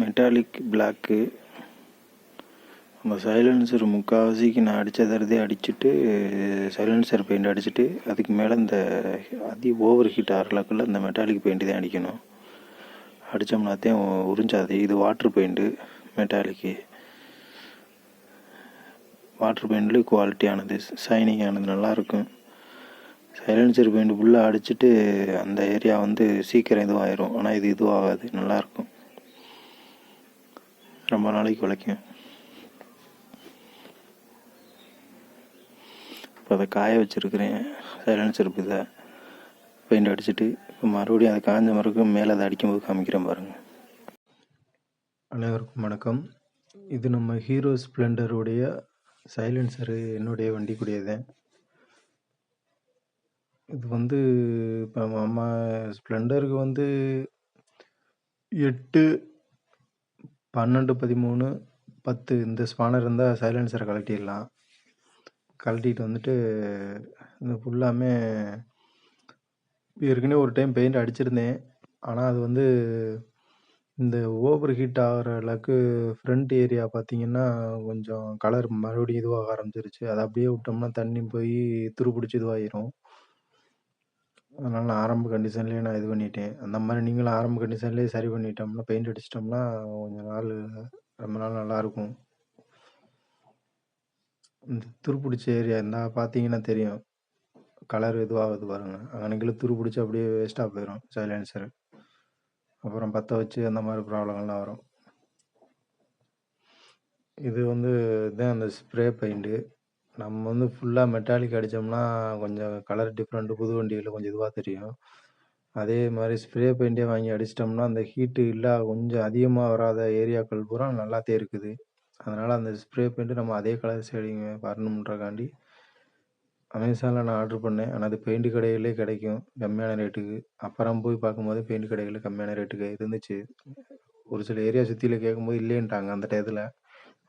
Metallic black. அந்த silencer முக்கால்வாசிக்கு நான் அடித்த தரதே அடிச்சுட்டு சைலன்சர் பெயிண்ட் அடிச்சுட்டு அதுக்கு மேலே இந்த ஓவர் ஹீட் ஆகிறக்குள்ள இந்த மெட்டாலிக் பெயிண்ட் தான் அடிக்கணும். அடித்தோம்னாத்தையும் உறிஞ்சாது. இது வாட்ரு பெயிண்ட்டு. மெட்டாலிக்கு வாட்ரு பெயிண்ட்லேயும் குவாலிட்டியானது, ஷைனிங்கானது, நல்லாயிருக்கும். சைலன்சர் பெயிண்ட் ஃபுல்லாக அடிச்சுட்டு அந்த ஏரியா சீக்கிரம் இதுவாகிடும். ஆனால் இது இதுவாகாது, நல்லாயிருக்கும், ரொம்ப நாளைக்கு உழைக்கும். இப்போ அதை காய வச்சுருக்கிறேன். சைலன்சர் இதை பெயிண்ட் அடிச்சுட்டு இப்போ மறுபடியும் அதை காஞ்ச மறுக்கும் மேலே அதை அடிக்கும்போது காமிக்கிறேன் பாருங்கள். அனைவருக்கும் வணக்கம். இது நம்ம ஹீரோ ஸ்ப்ளெண்டருடைய சைலன்சரு, என்னுடைய வண்டிக்குடையதேன். இது இப்போ நம்ம ஸ்ப்ளெண்டருக்கு 8, 12, 13, 10 இந்த ஸ்பானர் இருந்தால் சைலன்சரை கழட்டிடலாம். கழட்டிட்டு இந்த ஃபுல்லாமே ஏற்கனவே ஒரு டைம் பெயிண்ட் அடிச்சிருந்தேன். ஆனால் அது இந்த ஓவர் ஹீட் ஆகிற அளவுக்கு ஃப்ரண்ட் ஏரியா பார்த்தீங்கன்னா கொஞ்சம் கலர் மறுபடியும் இதுவாக ஆரம்பிச்சிருச்சு. அதை அப்படியே விட்டோம்னா தண்ணி போய் துருப்பிடிச்சி இதுவாகிடும். அதனால் நான் ஆரம்ப கண்டிஷன்லேயே நான் இது பண்ணிட்டேன். அந்த மாதிரி நீங்களும் ஆரம்ப கண்டிஷன்லேயே சரி பண்ணிட்டோம்னா, பெயிண்ட் அடிச்சிட்டோம்னா கொஞ்சம் நாள் ரொம்ப நாள் நல்லாயிருக்கும். இந்த துருப்பிடிச்ச ஏரியா இருந்தால் பார்த்தீங்கன்னா தெரியும், கலர் இதுவாகுது பாருங்கள். அங்கனைக்குள்ள துருப்பிடிச்சி அப்படியே வேஸ்ட்டாக போயிடும் சைலன்சரு. அப்புறம் பற்ற வச்சு அந்த மாதிரி ப்ராப்ளங்கள்லாம் வரும். இது இதுதான் அந்த ஸ்ப்ரே பெயிண்ட்டு. நம்ம ஃபுல்லாக மெட்டாலிக் அடித்தோம்னா கொஞ்சம் கலர் டிஃப்ரெண்ட்டு புது வண்டிகளில் கொஞ்சம் இதுவாக தெரியும். அதே மாதிரி ஸ்ப்ரே பெயிண்ட்டே வாங்கி அடிச்சிட்டோம்னா அந்த ஹீட்டு கொஞ்சம் அதிகமாக வராத ஏரியாக்கள் பூரா நல்லாத்தே இருக்குது. அதனால் அந்த ஸ்ப்ரே பெயிண்ட்டு நம்ம அதே கலர் ஷேடிங் வரணுன்றக்காண்டி அமேசானில் நான் ஆர்டர் பண்ணேன். ஆனால் அது பெயிண்ட் கடைகளே கிடைக்கும் கம்மியான ரேட்டுக்கு. அப்புறம் போய் பார்க்கும்போது பெயிண்ட் கடைகளில் கம்மியான ரேட்டுக்கு இருந்துச்சு. ஒரு சில ஏரியா சுற்றியில் கேட்கும்போது இல்லைன்ட்டாங்க அந்த டயத்தில்.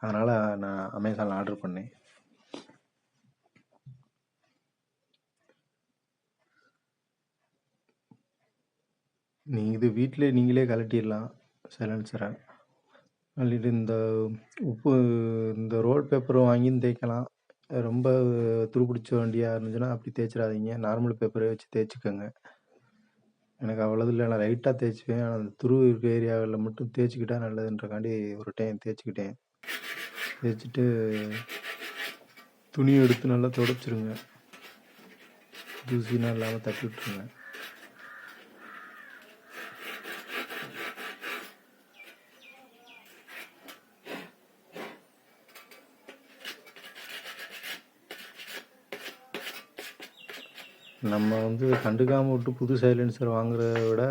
அதனால் நான் அமேசானில் ஆர்டர் பண்ணேன். இது வீட்டிலே நீங்களே கழட்டிடலாம் சைலன்சரை. கழட்டிட்டு இந்த ரோல் பேப்பரும் வாங்கியும் தேய்க்கலாம். ரொம்ப துருப்பிடிச்ச வண்டியாக இருந்துச்சுன்னா அப்படி தேய்ச்சிடாதீங்க. நார்மல் பேப்பரே வச்சு தேய்ச்சிக்கோங்க. எனக்கு அவ்வளோது இல்லை, நான் லைட்டாக தேய்ச்சிப்பேன். ஆனால் அந்த துரு இருக்க ஏரியாவில் மட்டும் தேய்ச்சிக்கிட்டா நல்லதுன்றக்காண்டி ஒரு டைம் தேய்ச்சிக்கிட்டேன். தேய்ச்சிட்டு துணியை எடுத்து நல்லா துடைச்சிருங்க. தூசினா இல்லாமல் தட்டி விட்டுருங்க. நம்ம கண்டுக்காமல் விட்டு புது சைலன்சர் வாங்குறத விட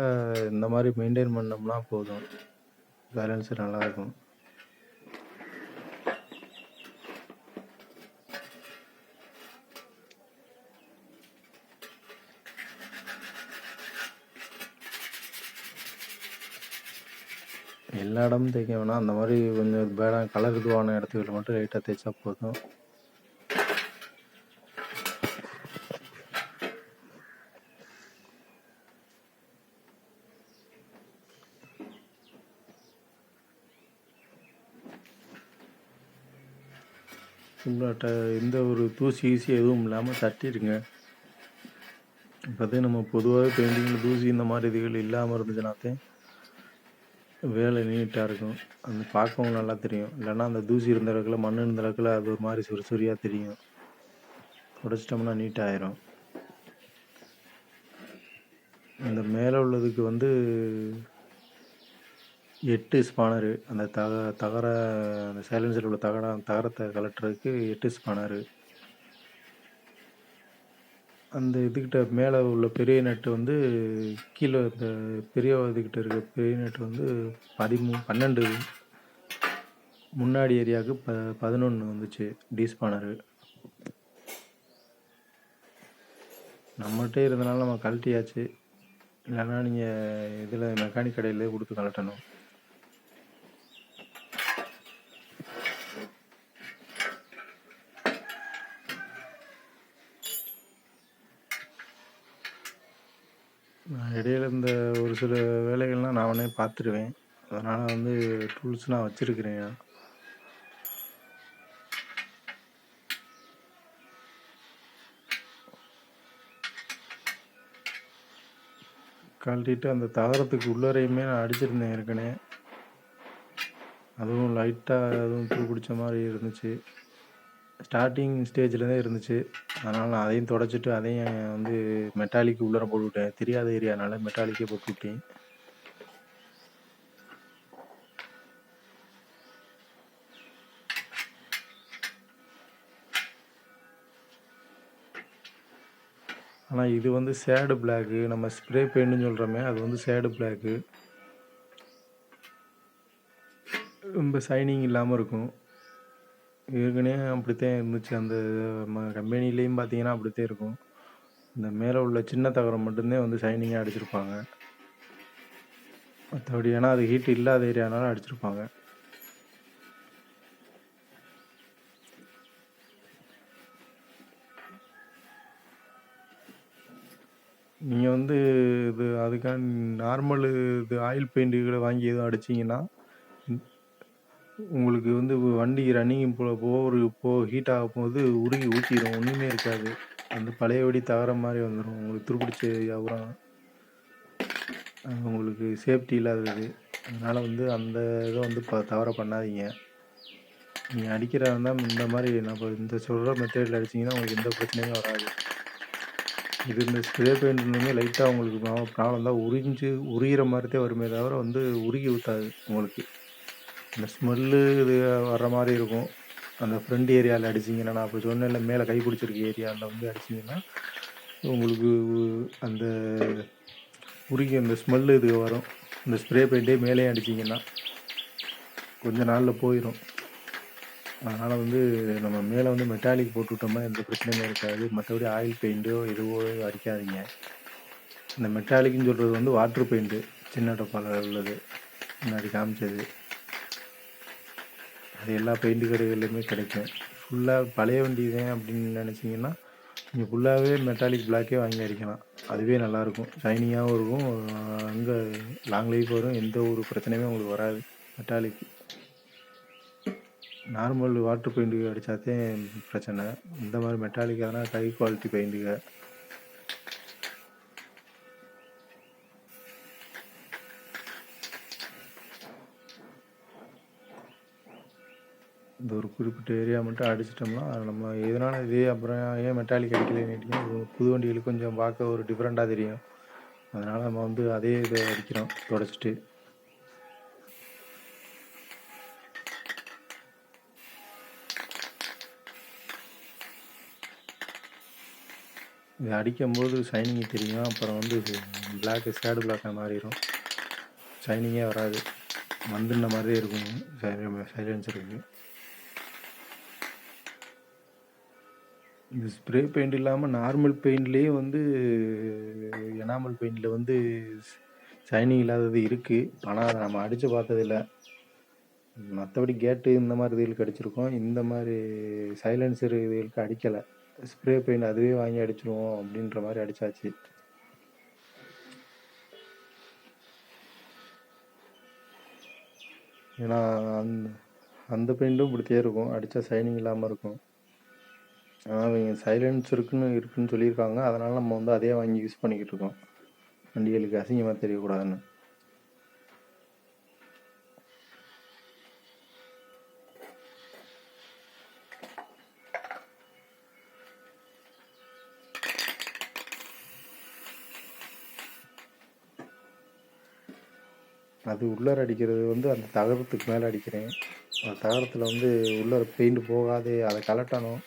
இந்த மாதிரி மெயின்டைன் பண்ணோம்னா போதும், சைலன்சர் நல்லாயிருக்கும். எல்லா இடமும் தேய்க்க வேணாம். அந்த மாதிரி கொஞ்சம் பேடாக கலர் இதுவான இடத்துக்கிட்ட மட்டும் லைட்டாக தேய்ச்சா போதும். எந்த ஒரு தூசி ஈசி எதுவும் இல்லாமல் தட்டிடுங்க. இப்போ நம்ம பொதுவாகவே பெயிண்டிங்கில் தூசி இந்த மாதிரி இதுகள் இல்லாமல் இருந்துச்சுனாத்தேன் வேலை நீட்டாக இருக்கும். அந்த பார்க்கவும் நல்லா தெரியும். இல்லைன்னா அந்த தூசி இருந்த இடத்துல, மண் இருந்த இடத்துல அது ஒரு மாதிரி சுரியாக தெரியும். உடைச்சிட்டோம்னா நீட்டாகிடும். இந்த மேலே உள்ளதுக்கு 8 ஸ்பானரு. அந்த அந்த சைலன்சரில் உள்ள தகரத்தை கலட்டுறதுக்கு 8 ஸ்பானரு. அந்த இதுக்கிட்ட மேலே உள்ள பெரிய நட்டு கீழே இந்த பெரிய இதுக்கிட்ட இருக்க பெரிய நட்டு 12. முன்னாடி ஏரியாவுக்கு 11 வந்துச்சு டிஸ்பானரு. நம்மகிட்டே இருந்தனால நம்ம கழட்டியாச்சு. இல்லைன்னா நீங்கள் இதில் மெக்கானிக் கடையிலே கொடுத்து கலட்டணும். நான் இடையில இந்த ஒரு சில வேலைகள்லாம் நானே பார்த்துருவேன். அதனால் வந்து டூல்ஸ் நான் வச்சுருக்கிறேன். கழட்டிட்டு அந்த தகரத்துக்கு உள்ளரையுமே நான் அடிச்சிருந்தேன் ஏற்கனவே. அதுவும் லைட்டாக அதுவும் துரு பிடிச்ச மாதிரி இருந்துச்சு. ஸ்டார்டிங் ஸ்டேஜில் தான் இருந்துச்சு. அதனால் நான் அதையும் தொடச்சிட்டு அதையும் வந்து மெட்டாலிக் உள்ளார போட்டுவிட்டேன். தெரியாத ஏரியானால மெட்டாலிக்கே போட்டுவிட்டேன். ஆனால் இது வந்து ஷேடு பிளாக்கு. நம்ம ஸ்ப்ரே பெயிண்ட்டுன்னு சொல்கிறோமே அது வந்து ஷேடு பிளாக்கு. ரொம்ப ஷைனிங் இல்லாமல் இருக்கும். ஏற்கனவே அப்படித்தான் இருந்துச்சு. அந்த கம்பெனிலேயும் பார்த்தீங்கன்னா அப்படித்தான் இருக்கும். இந்த மேலே உள்ள சின்ன தகரம் மட்டும்தான் வந்து ஷைனிங்காக அடிச்சிருப்பாங்க. மற்றபடி ஏன்னா அது ஹீட் இல்லாத ஏரியானால அடிச்சிருப்பாங்க. நீங்கள் வந்து இது அதுக்கான நார்மல் இது ஆயில் பெயிண்ட்டுகளை வாங்கி எதுவும் அடிச்சிங்கன்னா உங்களுக்கு வந்து வண்டி ரன்னிங் ஹீட் ஆகும் போது உருகி ஊற்றிடும். ஒன்றுமே இருக்காது. அந்த பழையபடி தகர மாதிரி வந்துடும். உங்களுக்கு துருப்பிடிச்ச அப்புறம் உங்களுக்கு சேஃப்டி இல்லாதது. அதனால் வந்து அந்த இதை வந்து தவற பண்ணாதீங்க. நீங்கள் அடிக்கிறதா இருந்தால் இந்த மாதிரி நம்ம இந்த சொல்கிற மெத்தேடில் அடிச்சிங்கன்னா உங்களுக்கு எந்த பிரச்சனையும் வராது. இது இந்த ஸ்ப்ரே பெயிண்ட் லைட்டாக உங்களுக்கு ப்ராப்ளம் தான். உரிகிற மாதிரி தான் வருமே தவிர வந்து உருகி ஊற்றாது. உங்களுக்கு இந்த ஸ்மெல்லு இது வர்ற மாதிரி இருக்கும். அந்த ஃப்ரண்ட் ஏரியாவில் அடிச்சிங்கன்னா நான் அப்போ சொன்னேன்ல மேலே கை பிடிச்சிருக்க ஏரியாவில் வந்து அடிச்சிங்கன்னா உங்களுக்கு அந்த உருகி அந்த ஸ்மெல்லு இது வரும். இந்த ஸ்ப்ரே பெயிண்ட்டே மேலேயும் அடிச்சிங்கன்னா கொஞ்ச நாளில் போயிடும். அதனால் வந்து நம்ம மேலே வந்து மெட்டாலிக் போட்டுவிட்டோம்னா எந்த பிரச்சனையுமே இருக்காது. மற்றபடி ஆயில் பெயிண்ட்டோ எதுவோ அடிக்காதீங்க. இந்த மெட்டாலிக்னு சொல்கிறது வந்து வாட்ரு பெயிண்ட்டு சின்ன டப்பாவில் உள்ளது முன்னாடி காமிச்சது. அது எல்லா பெயிண்ட்டு கடைகள்லையுமே கிடைக்கும். ஃபுல்லாக பழைய வண்டி தான் அப்படின்னு நினச்சிங்கன்னா நீங்கள் ஃபுல்லாகவே மெட்டாலிக் பிளாக்கே வாங்கி அடிக்கலாம். அதுவே நல்லாயிருக்கும். ஷைனிங்காகவும் இருக்கும். அங்கே லாங் லைஃப் வரும். எந்த ஒரு பிரச்சனையுமே உங்களுக்கு வராது. மெட்டாலிக் நார்மல் வாட்ரு பெயிண்ட்டுக்கு அடித்தாதான் பிரச்சனை. இந்த மாதிரி மெட்டாலிக் அதனால் ஹை குவாலிட்டி பெயிண்ட்டுங்க. இந்த ஒரு குறிப்பிட்ட ஏரியா மட்டும் அடிச்சிட்டோம்னா நம்ம எதனால் இதே அப்புறம் ஏன் மெட்டாலிக் அடிக்கலைன்னு புது வண்டிகளுக்கு கொஞ்சம் பார்க்க ஒரு டிஃப்ரெண்ட்டாக தெரியும். அதனால் நம்ம வந்து அதே இதை அடிக்கிறோம் தொடச்சிட்டு. இது அடிக்கும்போது ஷைனிங் தெரியும். அப்புறம் வந்து பிளாக்கு ஷேடு பிளாக்காக மாறிடும். ஷைனிங்கே வராது. மந்துன மாதிரியே இருக்கும் சைலன்சருக்கு. இந்த ஸ்ப்ரே பெயிண்ட் இல்லாமல் நார்மல் பெயிண்ட்லேயே வந்து எனாமல் பெயிண்டில் வந்து ஷைனிங் இல்லாதது இருக்குது. ஆனால் அதை நம்ம அடித்து பார்த்ததில்ல. மற்றபடி கேட்டு இந்த மாதிரி இதுகளுக்கு அடிச்சிருக்கோம். இந்த மாதிரி சைலன்சர் இதுகளுக்கு அடிக்கலை. ஸ்ப்ரே பெயிண்ட் அதுவே வாங்கி அடிச்சிருவோம் அப்படின்ற மாதிரி அடித்தாச்சு. ஏன்னா அந்த பெயிண்ட்டும் இப்படித்தே இருக்கும். அடித்தா ஷைனிங் இல்லாமல் இருக்கும். ஆனால் அவங்க இருக்குன்னு சொல்லியிருக்காங்க. அதனால் நம்ம வந்து அதே வாங்கி யூஸ் பண்ணிக்கிட்டு இருக்கோம். வண்டிகளுக்கு அசிங்கமாக தெரியக்கூடாதுன்னு. அது உள்ளார அடிக்கிறது வந்து அந்த தகரத்துக்கு மேலே அடிக்கிறேன். அந்த தகரத்தில் வந்து உள்ளார பெயிண்ட் போகாது. அதை கலட்டணும்.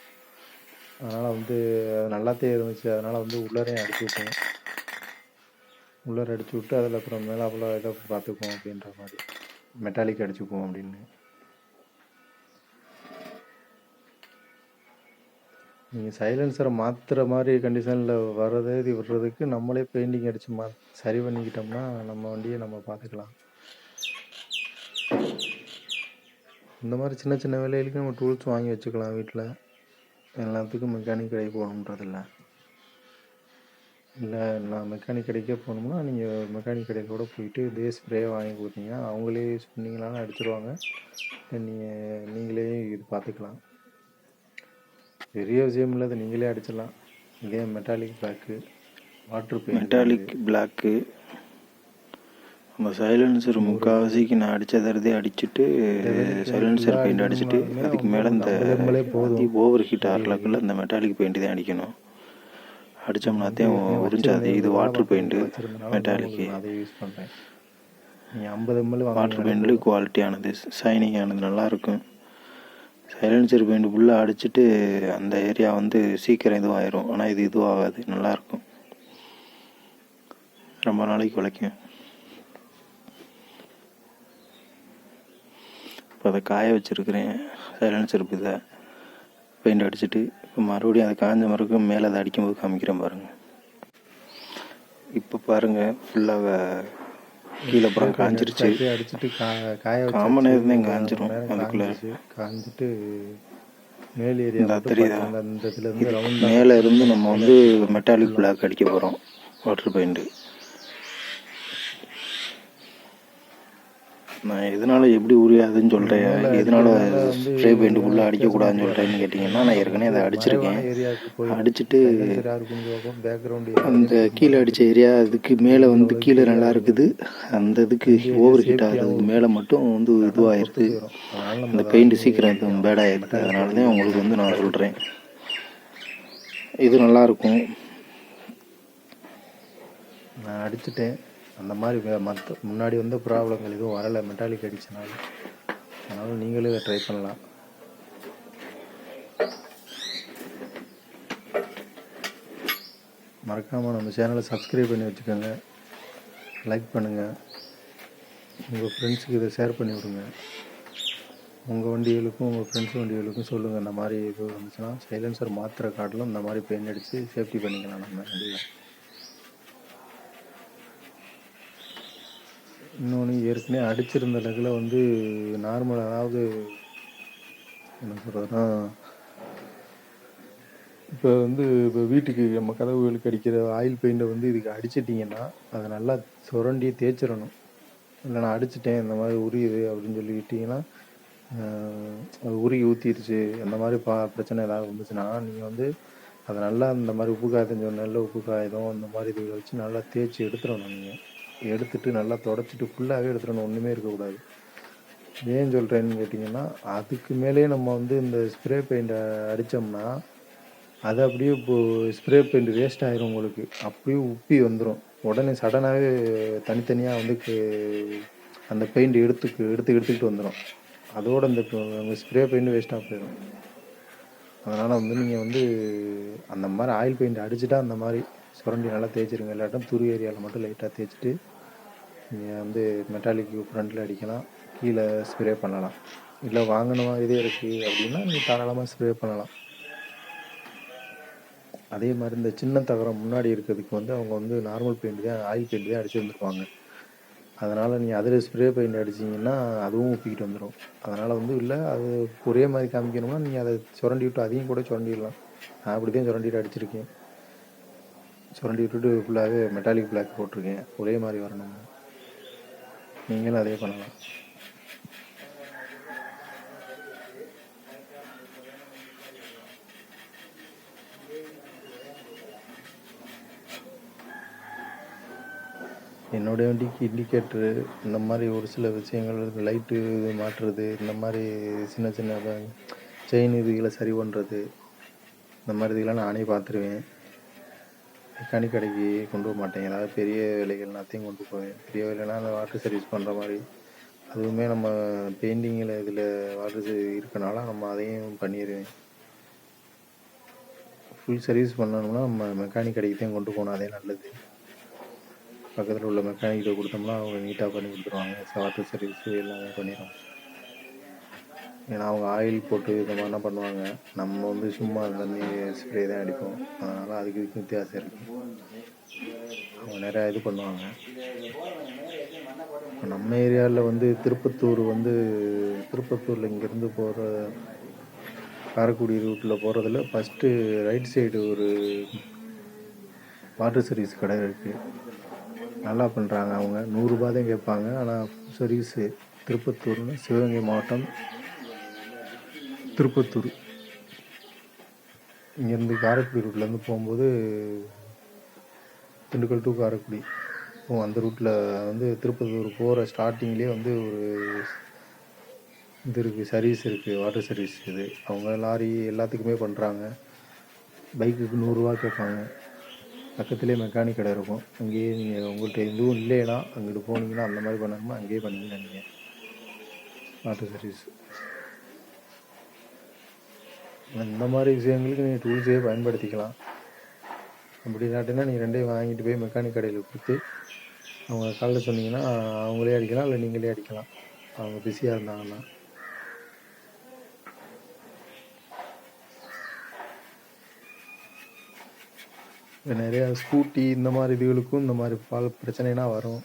அதனால் வந்து அது நல்லாத்தே இருந்துச்சு. அதனால் வந்து உள்ளாரையும் அடிச்சு விட்டேன். உள்ளார அடிச்சு விட்டு அதில் அப்புறம் மேலாப்புல இதை பார்த்துக்குவோம் அப்படின்ற மாதிரி மெட்டாலிக் அடிச்சுக்குவோம் அப்படின்னு. நீங்கள் சைலன்சரை மாற்றுற மாதிரி கண்டிஷனில் விடுறதுக்கு நம்மளே பெயிண்டிங் அடித்து சரி பண்ணிக்கிட்டோம்னா நம்ம வண்டியை நம்ம பார்த்துக்கலாம். இந்த மாதிரி சின்ன சின்ன வேலைகளுக்கு நம்ம டூல்ஸ் வாங்கி வச்சுக்கலாம் வீட்டில். எல்லாத்துக்கும் மெக்கானிக் கடைக்கு போகணுன்றதில்ல. இல்லை நான் மெக்கானிக் கடைக்கே போகணும்னா நீங்கள் மெக்கானிக் கடையில் கூட போயிட்டு இதே ஸ்ப்ரே வாங்கி கொடுத்தீங்கன்னா அவங்களே சொன்னீங்கனாலும் அடிச்சிருவாங்க. நீங்களே இது பார்த்துக்கலாம். பெரிய விஷயம் இல்லை, அது நீங்களே அடிச்சிடலாம். இதே metallic black, water paint, metallic black, நம்ம சைலன்சர் முக்கால்வாசிக்கு நான் அடித்ததே அடிச்சுட்டு சைலன்சர் பெயிண்ட் அடிச்சுட்டு அதுக்கு மேலே இந்த ஓவர் ஹீட் ஆகலக்குள்ள இந்த மெட்டாலிக் பெயிண்ட் தான் அடிக்கணும். அடித்தோம்னாத்தையும் உறிஞ்சாது. இது வாட்டர் பெயிண்ட்டு மெட்டாலிக்கு. அதை யூஸ் பண்ணுறேன். நீங்கள் 50 ml வாட்டர் பெயிண்ட்ல குவாலிட்டியானது, ஷைனிங் ஆனது, நல்லாயிருக்கும். சைலன்சர் பெயிண்ட் ஃபுல்லாக அடிச்சுட்டு அந்த ஏரியா வந்து சீக்கிரம் இதுவாகிடும். ஆனால் இது இதுவாகாது, நல்லாயிருக்கும், ரொம்ப நாளைக்கு உழைக்கும். இப்போ அதை காய வச்சுருக்கிறேன் சைலன்சர் இதை பெயிண்ட் அடிச்சுட்டு. இப்போ மறுபடியும் அதை காஞ்ச மறுக்கும் மேலே அதை அடிக்கும்போது காமிக்கிறேன் பாருங்கள். இப்போ பாருங்கள் ஃபுல்லாக கீழே அப்புறம் காஞ்சிருச்சு. அடிச்சுட்டு காய காமன் நேரம் காஞ்சிரும். அதுக்குள்ளே காஞ்சிட்டு மேல் ஏரியா தெரியுதா? மேலே இருந்து நம்ம வந்து மெட்டாலிக் பிளாக் அடிக்க போகிறோம், வாட்டர் பெயிண்ட்டு. நான் எதனால எப்படி உரியாதுன்னு சொல்கிறேன், எதனால ஸ்ப்ரே பெயிண்ட் ஃபுல்லாக அடிக்கக்கூடாதுன்னு சொல்கிறேன்னு கேட்டிங்கன்னா, நான் ஏற்கனவே அதை அடிச்சிருக்கேன். அடிச்சுட்டு அந்த கீழே அடித்த ஏரியா அதுக்கு மேலே வந்து கீழே நல்லா இருக்குது, அந்த இதுக்கு ஓவர் ஹீட் ஆகுது, மேலே மட்டும் வந்து இதுவாகிடுது, அந்த பெயிண்ட் சீக்கிரம் இது பேடாகிடுது. அதனால தான் உங்களுக்கு வந்து நான் சொல்கிறேன், இது நல்லாயிருக்கும். நான் அடிச்சுட்டேன். அந்த மாதிரி மற்ற முன்னாடி வந்த ப்ராப்ளங்கள் எதுவும் வரலை மெட்டாலிக் அடிச்சனால. அதனால் நீங்களே இதை ட்ரை பண்ணலாம். மறக்காமல் நம்ம சேனலை சப்ஸ்கிரைப் பண்ணி வச்சுக்கோங்க, லைக் பண்ணுங்கள், உங்கள் ஃப்ரெண்ட்ஸுக்கு இதை ஷேர் பண்ணி விடுங்க. உங்கள் வண்டிகளுக்கும் உங்கள் ஃப்ரெண்ட்ஸ் வண்டிகளுக்கும் சொல்லுங்கள். இந்த மாதிரி இது வந்துச்சுன்னா சைலன்சர் மாத்திரை காட்டிலும் இந்த மாதிரி பெயிண்ட் அடித்து சேஃப்டி பண்ணிக்கலாம் நம்ம வண்டியில். இன்னொன்று, ஏற்கனவே அடிச்சிருந்த லெக்கில் வந்து நார்மல், அதாவது என்ன சொல்கிறதுனா, இப்போ வீட்டுக்கு நம்ம கதவுகளுக்கு அடிக்கிற ஆயில் பெயிண்டை வந்து இதுக்கு அடிச்சிட்டிங்கன்னா அதை நல்லா சுரண்டி தேய்ச்சிடணும். இல்லை நான் அடிச்சிட்டேன் இந்த மாதிரி உரியுது அப்படின்னு சொல்லிக்கிட்டிங்கன்னா, அது உருகி ஊற்றிடுச்சு அந்த மாதிரி பிரச்சனை ஏதாவது வந்துச்சுன்னா நீங்கள் வந்து அதை நல்லா இந்த மாதிரி உப்பு காயத்தம் சொன்ன உப்பு காயதம் இந்த மாதிரி இதில் வச்சு நல்லா தேய்ச்சி எடுத்துடணும். நீங்கள் எடுத்துட்டு நல்லா தொடச்சிட்டு ஃபுல்லாகவே எடுத்துடணும், ஒன்றுமே இருக்கக்கூடாது. ஏன் சொல்கிறேன்னு கேட்டிங்கன்னா, அதுக்கு மேலே நம்ம வந்து இந்த ஸ்ப்ரே பெயிண்டை அடித்தோம்னா அது அப்படியே இப்போது ஸ்ப்ரே பெயிண்ட் வேஸ்ட் ஆகிரும் உங்களுக்கு. அப்படியே உப்பி வந்துடும். உடனே சடனாகவே தனித்தனியாக வந்து அந்த பெயிண்ட் எடுத்துக்கிட்டு வந்துடும். அதோடு அந்த ஸ்ப்ரே பெயிண்ட் வேஸ்ட்டாக போயிடும். அதனால் வந்து நீங்கள் வந்து அந்த மாதிரி ஆயில் பெயிண்ட் அடிச்சுட்டா அந்த மாதிரி சுரண்டி நல்லா தேய்ச்சிருங்க. இல்லாட்டும் துரு ஏரியாவில் மட்டும் லைட்டாக தேய்ச்சிட்டு நீங்கள் வந்து மெட்டாலிக் ஃப்ரண்ட்டில் அடிக்கலாம், கீழே ஸ்ப்ரே பண்ணலாம். இல்லை வாங்கின இதே இருக்குது அப்படின்னா நீங்கள் தாராளமாக ஸ்ப்ரே பண்ணலாம். அதே மாதிரி இந்த சின்ன தகரம் முன்னாடி இருக்கிறதுக்கு வந்து அவங்க வந்து நார்மல் பெயிண்ட் தான், ஆயில் பெயிண்ட் தான் அடிச்சுருந்துருப்பாங்க. அதனால் நீங்கள் அதில் ஸ்ப்ரே பெயிண்ட் அடிச்சிங்கன்னா அதுவும் ஊற்றிக்கிட்டு வந்துடும். அதனால் வந்து இல்லை அது ஒரே மாதிரி காமிக்கணும்னா நீங்கள் அதை சுரண்டி விட்டு அதையும் கூட சுரண்டிடலாம். நான் அப்படி தான் சுரண்டிட்டு அடிச்சிருக்கேன். சுரண்டி விட்டுட்டு ஃபுல்லாகவே மெட்டாலிக் பிளாக் போட்டிருக்கேன், ஒரே மாதிரி வரணும். நீங்களும் அதே பண்ணலாம். என்னுடைய வண்டிக்கு இண்டிகேட்ரு இந்த மாதிரி ஒரு சில விஷயங்கள், லைட்டு மாற்றுறது, இந்த மாதிரி சின்ன சின்ன செயின் இதுகளை சரி பண்ணுறது, இந்த மாதிரி இதுக்கெல்லாம் நானே பார்த்துருவேன். மெக்கானிக் கடைக்கு கொண்டு போக மாட்டேன். ஏதாவது பெரிய வேலைகள்னாத்தையும் கொண்டு போவேன். பெரிய வேலைனா அந்த வாட்டர் சர்வீஸ் பண்ணுற மாதிரி, அதுவுமே நம்ம பெயிண்டிங்கில் இதில் வாட்டர் இருக்கனால நம்ம அதையும் பண்ணிடுவேன். ஃபுல் சர்வீஸ் பண்ணணும்னா நம்ம மெக்கானிக் கடைக்கு தான் கொண்டு போகணும், அதே நல்லது. பக்கத்தில் உள்ள மெக்கானிக்கிட்ட கொடுத்தோம்னா அவங்க நீட்டாக பண்ணி கொடுத்துருவாங்க. வாட்டர் சர்வீஸு எல்லாமே பண்ணிடுவாங்க. ஏன்னா அவங்க ஆயில் போட்டு இந்த மாதிரிலாம் பண்ணுவாங்க, நம்ம வந்து சும்மா தண்ணி ஸ்ப்ரே தான் அடிப்போம். அதனால் அதுக்கு இதுக்கு வித்தியாசம் இருக்குது. அவங்க நிறையா இது பண்ணுவாங்க. நம்ம ஏரியாவில் வந்து திருப்பத்தூரில் இங்கேருந்து போகிற காரைக்குடி ரூட்டில் போகிறதுல ஃபஸ்ட்டு ரைட் சைடு ஒரு வாட்டர் சர்வீஸ் கடை இருக்குது, நல்லா பண்ணுறாங்க. அவங்க 100 ரூபா தான் கேட்பாங்க. ஆனால் சர்வீஸு திருப்பத்தூர்னு, சிவகங்கை மாவட்டம் திருப்பத்தூர். இங்கேருந்து காரைக்குடி ரூட்லேருந்து போகும்போது திண்டுக்கல் டு காரைக்குடி அந்த ரூட்டில் வந்து திருப்பத்தூர் போகிற ஸ்டார்டிங்லேயே வந்து ஒரு இது இருக்குது, சர்வீஸ் இருக்குது, வாட்டர் சர்வீஸ். இது அவங்க லாரி எல்லாத்துக்குமே பண்ணுறாங்க. பைக்குக்கு 100 ரூபா கேட்பாங்க. பக்கத்துலேயே மெக்கானிக் கடை இருக்கும். அங்கேயே நீங்கள் உங்கள்கிட்ட எதுவும் இல்லைன்னா அங்கிட்டு போனீங்கன்னா அந்த மாதிரி பண்ணணுமா அங்கேயே பண்ணிக்கலாம். நீங்கள் வாட்டர் சர்வீஸ் இந்த மாதிரி விஷயங்களுக்கு நீங்கள் டூல்ஸே பயன்படுத்திக்கலாம். அப்படி இல்லாட்டினா நீங்கள் ரெண்டையும் வாங்கிட்டு போய் மெக்கானிக் கடையில் கொடுத்து அவங்க காலையில் சொன்னீங்கன்னா அவங்களே அடிக்கலாம், இல்லை நீங்களே அடிக்கலாம் அவங்க பிஸியாக இருந்தாங்கன்னா. இப்போ நிறையா ஸ்கூட்டி இந்த மாதிரி இதுகளுக்கும் இந்த மாதிரி பிரச்சனைனா வரும்.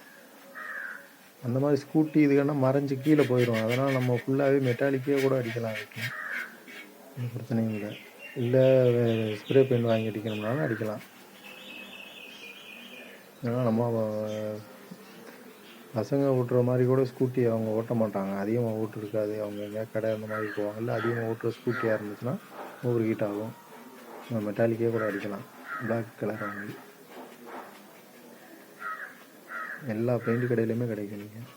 அந்த மாதிரி ஸ்கூட்டி இதுக்கான மறைஞ்சு கீழே போயிடும். அதனால் நம்ம ஃபுல்லாகவே மெட்டாலிக்கே கூட அடிக்கலாம். அதுக்கு ஒன்றும் பிரச்சனையும் இல்லை. இல்லை ஸ்ப்ரே பெயிண்ட் வாங்கி அடிக்கணும்னாலும் அடிக்கலாம். ஏன்னா நம்ம பசங்க ஓட்டுற மாதிரி கூட ஸ்கூட்டி அவங்க ஓட்ட மாட்டாங்க, அதிகமாக ஓட்டு இருக்காது. அவங்க எங்கேயா கடை அந்த மாதிரி போவாங்கல்ல, அதிகமாக ஓட்டுற ஸ்கூட்டியாக இருந்துச்சுன்னா ஓவர் ஹீட் ஆகும். நம்ம மெட்டாலிக்கே கூட அடிக்கலாம். பிளாக் கலர் வாங்கி எல்லா பெயிண்ட் கடையிலையுமே கிடைக்கும். நீங்கள்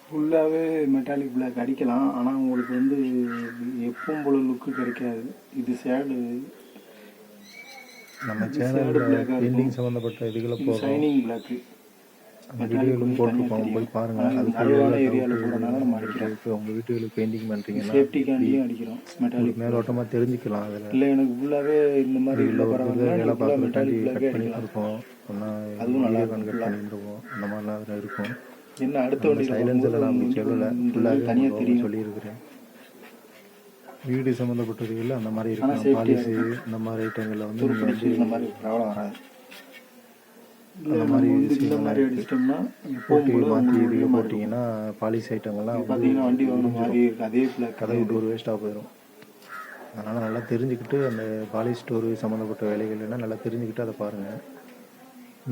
ஃபுல்லாகவே மெட்டாலிக் பிளாக் அடிக்கலாம். ஆனால் உங்களுக்கு வந்து எப்பவும் போல லுக்கு கிடைக்காது. இது சேடு நம்ம சேனலில் பெயிண்டிங் சம்மந்தப்பட்ட இதுகளை போகிறோம். ஷைனிங் பிளாக்கு வீடியோலும் போட்டிருக்கோம், போய் பாருங்கள். அது ஏரியாவில் போடுறதுனால நம்ம அடிக்கிறோம். இப்போ உங்கள் வீட்டுகளுக்கு பெயிண்டிங் பண்ணுறீங்கன்னா சேஃப்டிக்காண்டியும் அடிக்கிறோம். மெட்டாலிக் மேலோட்டமாக தெரிஞ்சுக்கலாம். அதில் இல்லை எனக்கு ஃபுல்லாகவே இந்த மாதிரி இல்லை ஒரு வேலை பார்க்குறதுக்காண்டி கட் மெட்டாலிக் பண்ணி கொடுப்போம். அதுவும் நல்லா கட் பண்ணிட்டுருக்கோம். அந்த மாதிரிலாம் அதில் இருக்கும். என்ன அடுத்த வண்டி சைலன்ஸில் நான் அப்படி சொல்லலை, ஃபுல்லாகவே தனியாக தெரியும் சொல்லியிருக்கிறேன். வீடு சம்மந்தப்பட்டதுகளில் அந்த மாதிரி இருக்கும். பாலிசி இந்த மாதிரி ஐட்டங்களில் வந்து இந்த மாதிரி ப்ராப்ளம் வராது. அந்த மாதிரி இந்த மாதிரி அடிச்சிட்டோம்னா போட்டி மாற்றி இது போட்டிங்கன்னா பாலிசி ஐட்டங்கள்லாம் பார்த்தீங்கன்னா வண்டி வாங்கின மாதிரி இருக்குது. அதே பிளாக் கதை விட்டு ஒரு வேஸ்ட்டாக போயிடும். அதனால் நல்லா தெரிஞ்சுக்கிட்டு அந்த பாலிஷ் ஸ்டோரு சம்மந்தப்பட்ட வேலைகள்னா நல்லா தெரிஞ்சுக்கிட்டு அதை பாருங்கள்.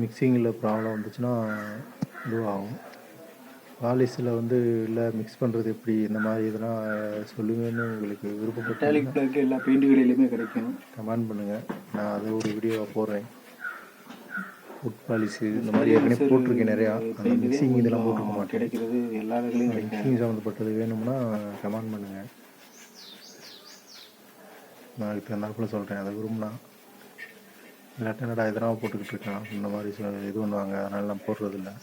மிக்சிங்கில் ப்ராப்ளம் வந்துச்சுன்னா இதுவாகும். பாலிஷில் வந்து இல்லை மிக்ஸ் பண்ணுறது எப்படி, இந்த மாதிரி இதெல்லாம் சொல்லுங்கன்னு உங்களுக்கு விருப்பப்பட்ட மெட்டாலிக் பிளாக் எல்லா பெயிண்ட் கடையிலையுமே கிடைக்கும். கமெண்ட் பண்ணுங்கள், நான் அதை ஒரு வீடியோவாக போடுறேன். ஃபுட் பாலிஷு இந்த மாதிரி ஏற்கனவே போட்டிருக்கேன் நிறையா. அந்த மிக்சிங் இதெல்லாம் போட்டிருக்க மாட்டேன். கிடைக்கிறது எல்லா இடத்துலையும் மிக்சிங் சம்மந்தப்பட்டது வேணும்னா கமெண்ட் பண்ணுங்கள், நான் அதுக்கு தகுந்தாப்புல சொல்கிறேன். அதை விரும்பினா. இல்லாட்டி என்னடா இதெல்லாம் போட்டுக்கிட்டு இருக்கேன் இந்த மாதிரி இது பண்ணுவாங்க, அதனால நான் போடுறதில்ல.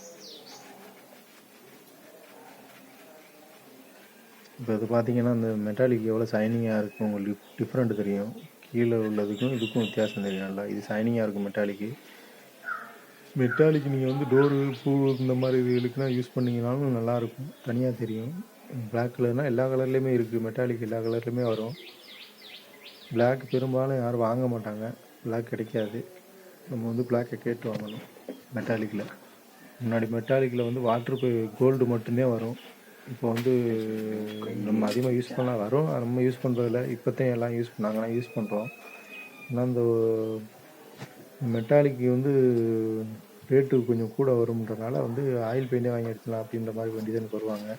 இப்போ இது பார்த்தீங்கன்னா இந்த மெட்டாலிக் எவ்வளோ ஷைனிங்காக இருக்கும் உங்களுக்கு டிஃப்ரெண்ட் தெரியும். கீழே உள்ளதுக்கும் இதுக்கும் வித்தியாசம் தெரியும் நல்லா. இது ஷைனிங்காக இருக்கும் மெட்டாலிக்கு. மெட்டாலிக் நீங்கள் வந்து டோரு பூ இந்த மாதிரி இதுகளுக்குனா யூஸ் பண்ணிங்கனாலும் நல்லாயிருக்கும், தனியாக தெரியும். பிளாக் கலர்னால் எல்லா கலர்லேயுமே இருக்குது. மெட்டாலிக் எல்லா கலர்லேயுமே வரும். பிளாக் பெரும்பாலும் யாரும் வாங்க மாட்டாங்க, பிளாக் கிடைக்காது. நம்ம வந்து பிளாக்கை கேட்டு வாங்கணும். மெட்டாலிக்கில் முன்னாடி மெட்டாலிக்கில் வந்து வாட்டர் கோல்டு மட்டும்தான் வரும். இப்போ வந்து நம்ம அதிகமாக யூஸ் பண்ணால் வரும், நம்ம யூஸ் பண்ணுறதில்ல. இப்போத்தையும் எல்லாம் நாங்களாம் யூஸ் பண்ணுறோம். ஆனால் இந்த மெட்டாலிக்கு வந்து ரேட்டு கொஞ்சம் கூட வரும்ன்றனால வந்து ஆயில் பெயிண்டே வாங்கி அடிக்கலாம் அப்படின்ற மாதிரி வண்டி தான் வருவாங்க.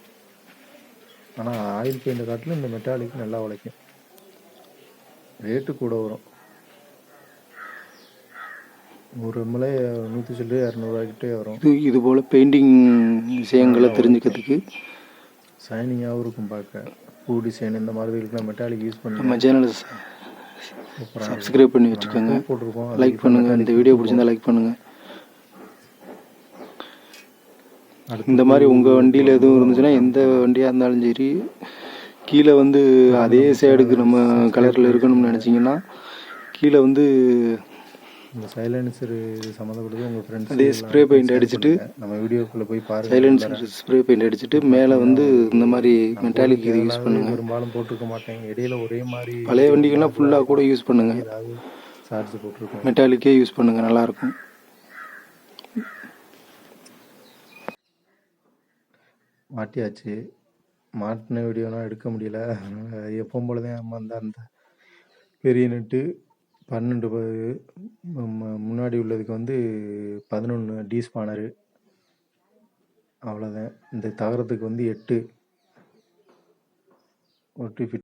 ஆனால் ஆயில் பெயிண்டை காட்டிலும் இந்த மெட்டாலிக் நல்லா உழைக்கும். ரேட்டு கூட வரும். ஒரு எம்எல்ஏ 100 சில்லு 200 வரும். இது போல் பெயிண்டிங் விஷயங்களை தெரிஞ்சுக்கிறதுக்கு ஷைனிங்காகவும் இருக்கும் பார்க்க. பூ டிசைன் இந்த மாதிரி இருக்குன்னா மெட்டாலிக் யூஸ் பண்ணி நம்ம சேனலை சப்ஸ்கிரைப் பண்ணி வச்சுக்கோங்க, போட்டிருக்கோம். லைக் பண்ணுங்கள். இந்த வீடியோ பிடிச்சிருந்தா லைக் பண்ணுங்கள். இந்த மாதிரி உங்கள் வண்டியில் எதுவும் இருந்துச்சுன்னா எந்த வண்டியாக இருந்தாலும் சரி, கீழே வந்து அதே சைடுக்கு நம்ம கலரில் இருக்கணும்னு நினச்சிங்கன்னா கீழே வந்து இந்த சைலன்சர் சம்மந்தப்பட்டது உங்கள் ஃப்ரெண்ட்ஸ் அதே ஸ்ப்ரே பெயிண்ட் அடிச்சுட்டு நம்ம வீடியோக்குள்ளே போய் பாருங்கள். சைலன்சர் ஸ்ப்ரே பெயிண்ட் அடிச்சுட்டு மேலே வந்து இந்த மாதிரி மெட்டாலிக் இது யூஸ் பண்ணுங்கள். பெரும்பாலும் போட்டிருக்க மாட்டேங்க, இடையில ஒரே மாதிரி பழைய வண்டிகள்லாம் ஃபுல்லாக கூட யூஸ் பண்ணுங்கள், ஏதாவது சார்ஜ் போட்டிருக்கோம். மெட்டாலிக்கே யூஸ் பண்ணுங்கள், நல்லாயிருக்கும். மாட்டியாச்சு. மாட்டின வீடியோலாம் எடுக்க முடியல. எப்பவும் போல தான் அம்மா அந்த பெரிய நெட்டு 12 முன்னாடி உள்ளதுக்கு வந்து 11 டி ஸ்பானரு, அவ்வளோதான். இந்த தகரத்துக்கு வந்து 8 ஒட்டி ஃபிட்